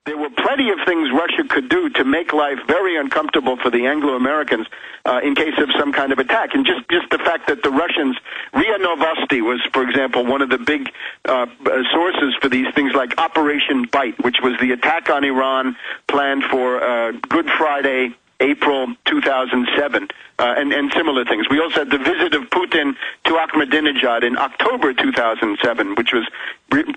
there were plenty of things Russia could do to make life very uncomfortable for the Anglo-Americans in case of some kind of attack. And just the fact that the Russians, RIA Novosti was, for example, one of the big sources for these things like Operation Bite, which was the attack on Iran planned for Good Friday, April 2007, and similar things. We also had the visit of Putin to Ahmadinejad in October 2007, which was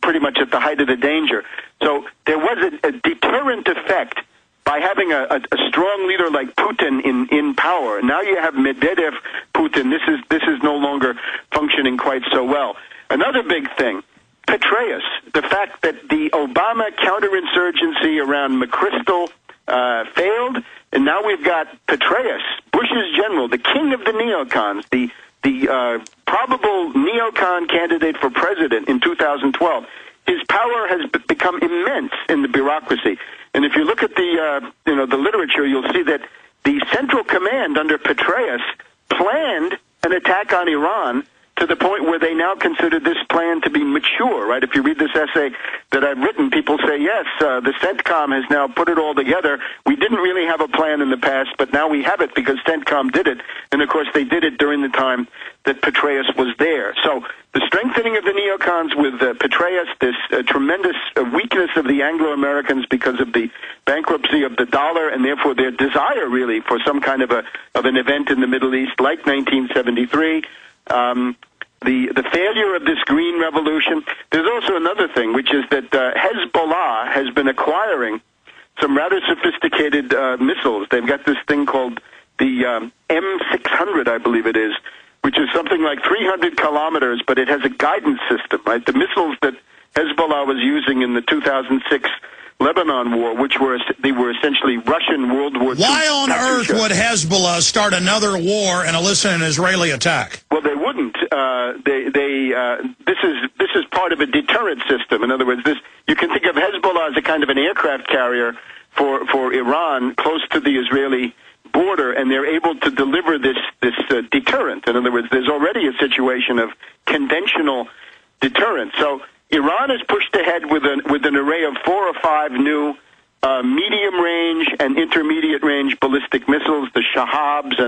pretty much at the height of the danger. So there was a deterrent effect by having a strong leader like Putin in power. Now you have Medvedev, Putin. This is no longer functioning quite so well. Another big thing, Petraeus, the fact that the Obama counterinsurgency around McChrystal failed, and now we've got Petraeus, Bush's general, the king of the neocons, the probable neocon candidate for president in 2012. His power has become immense in the bureaucracy. And if you look at the literature, you'll see that the Central Command under Petraeus planned an attack on Iran to the point where they now consider this plan to be mature, right? If you read this essay that I've written, people say, yes, the CENTCOM has now put it all together. We didn't really have a plan in the past, but now we have it because CENTCOM did it. And, of course, they did it during the time that Petraeus was there. So the strengthening of the neocons with Petraeus, this tremendous weakness of the Anglo-Americans because of the bankruptcy of the dollar and, therefore, their desire, really, for some kind of an event in the Middle East like 1973, the failure of this green revolution. There's also another thing, which is that Hezbollah has been acquiring some rather sophisticated missiles. They've got this thing called the M600, I believe it is, which is something like 300 kilometers, but it has a guidance system, right? The missiles that Hezbollah was using in the 2006 Lebanon war, they were essentially Russian World War II. Why on earth would Hezbollah start another war and elicit an Israeli attack? Well, they wouldn't. This is part of a deterrent system. In other words, you can think of Hezbollah as a kind of an aircraft carrier for Iran close to the Israeli border, and they're able to deliver this deterrent. In other words, there's already a situation of conventional deterrent. So Iran has pushed ahead with an array of 4 or 5 new medium-range and intermediate-range ballistic missiles, the Shahabs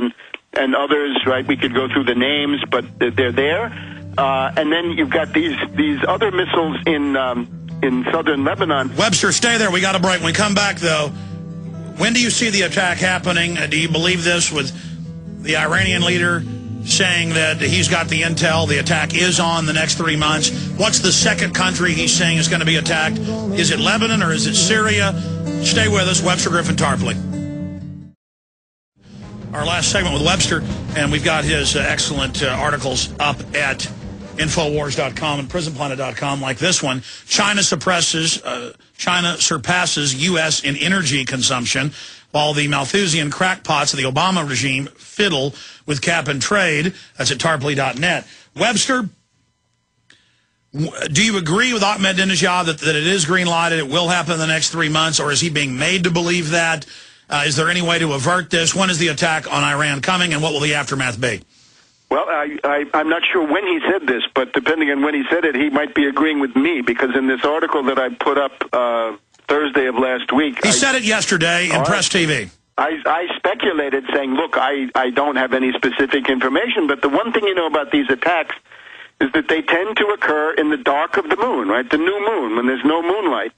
and others, right? We could go through the names, but they're there. And then you've got these other missiles in southern Lebanon. Webster, stay there. We got a break. When we come back, though, when do you see the attack happening? Do you believe this with the Iranian leader saying that he's got the intel, the attack is on the next 3 months? What's the second country he's saying is going to be attacked? Is it Lebanon or is it Syria? Stay with us. Webster Griffin Tarpley. Our last segment with Webster, and we've got his excellent articles up at Infowars.com and PrisonPlanet.com, like this one. China surpasses U.S. in energy consumption, while the Malthusian crackpots of the Obama regime fiddle with cap and trade. That's at Tarpley.net. Webster, do you agree with Ahmadinejad that it is green-lighted, it will happen in the next 3 months, or is he being made to believe that? Is there any way to avert this? When is the attack on Iran coming, and what will the aftermath be? Well, I'm not sure when he said this, but depending on when he said it, he might be agreeing with me, because in this article that I put up Thursday of last week... He said it yesterday in Press TV. I speculated saying, look, I don't have any specific information, but the one thing you know about these attacks is that they tend to occur in the dark of the moon, right? The new moon, when there's no moonlight,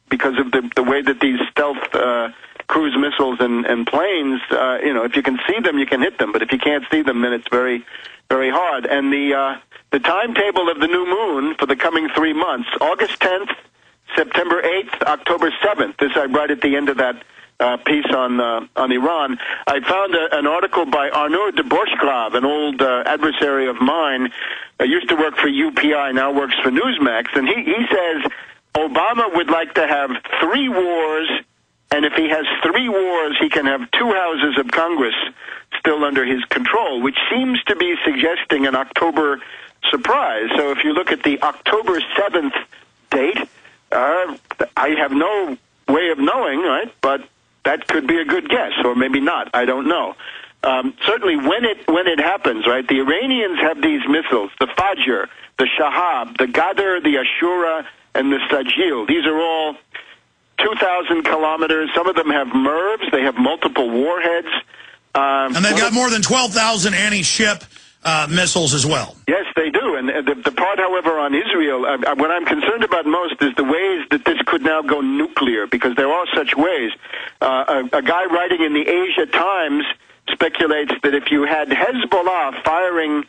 because of the way that these stealth cruise missiles and planes, if you can see them, you can hit them. But if you can't see them, then it's very, very hard. And the timetable of the new moon for the coming 3 months, August 10th, September 8th, October 7th. This I write at the end of that piece on Iran. I found an article by Arnaud de Borchgrave, an old adversary of mine. Used to work for UPI, now works for Newsmax. And he says Obama would like to have 3 wars, and if he has 3 wars, he can have 2 houses of Congress still under his control, which seems to be suggesting an October surprise. So if you look at the October 7th date, I have no way of knowing, right? But that could be a good guess, or maybe not. I don't know. Certainly, when it happens, right? The Iranians have these missiles: the Fajr, the Shahab, the Ghadr, the Ashura, and the Sajil. These are all 2,000 kilometers. Some of them have MIRVs. They have multiple warheads. And they've got more than 12,000 anti-ship missiles as well. Yes, they do. And the part, however, on Israel, what I'm concerned about most is the ways that this could now go nuclear, because there are such ways. A guy writing in the Asia Times speculates that if you had Hezbollah firing,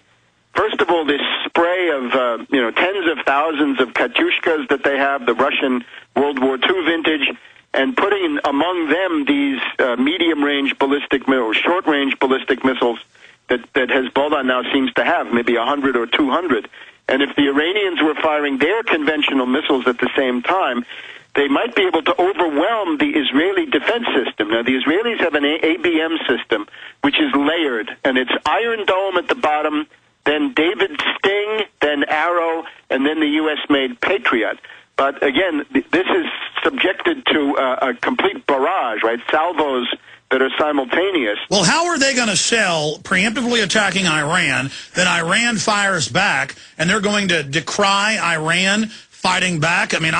first of all, this spray of tens of thousands of Katyushkas that they have, the Russian World War II vintage, and putting among them these medium-range ballistic missiles, short-range ballistic missiles that Hezbollah now seems to have, maybe 100 or 200. And if the Iranians were firing their conventional missiles at the same time, they might be able to overwhelm the Israeli defense system. Now, the Israelis have an ABM system, which is layered, and it's Iron Dome at the bottom, then David Sting, then Arrow, and then the U.S.-made Patriot. But again, this is subjected to a complete barrage, right? Salvos that are simultaneous. Well, how are they going to sell preemptively attacking Iran, then Iran fires back, and they're going to decry Iran fighting back? I mean,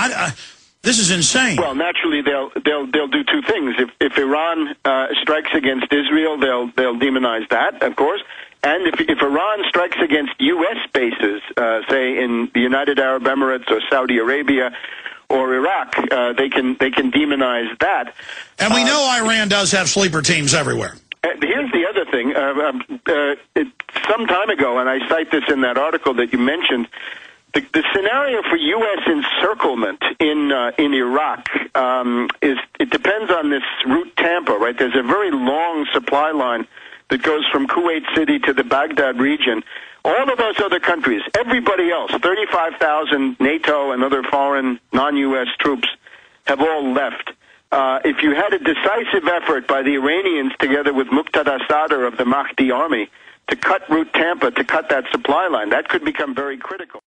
this is insane. Well, naturally, they'll do two things. If Iran strikes against Israel, they'll demonize that, of course. And if Iran strikes against U.S. bases, say in the United Arab Emirates or Saudi Arabia or Iraq, they can demonize that. And we know Iran does have sleeper teams everywhere. Here's the other thing. Some time ago, and I cite this in that article that you mentioned, the scenario for U.S. encirclement in Iraq it depends on this route Tampa, right? There's a very long supply line that goes from Kuwait City to the Baghdad region. All of those other countries, everybody else, 35,000 NATO and other foreign non-U.S. troops have all left. If you had a decisive effort by the Iranians together with Muqtada Sadr of the Mahdi army to cut route Tampa, to cut that supply line, that could become very critical.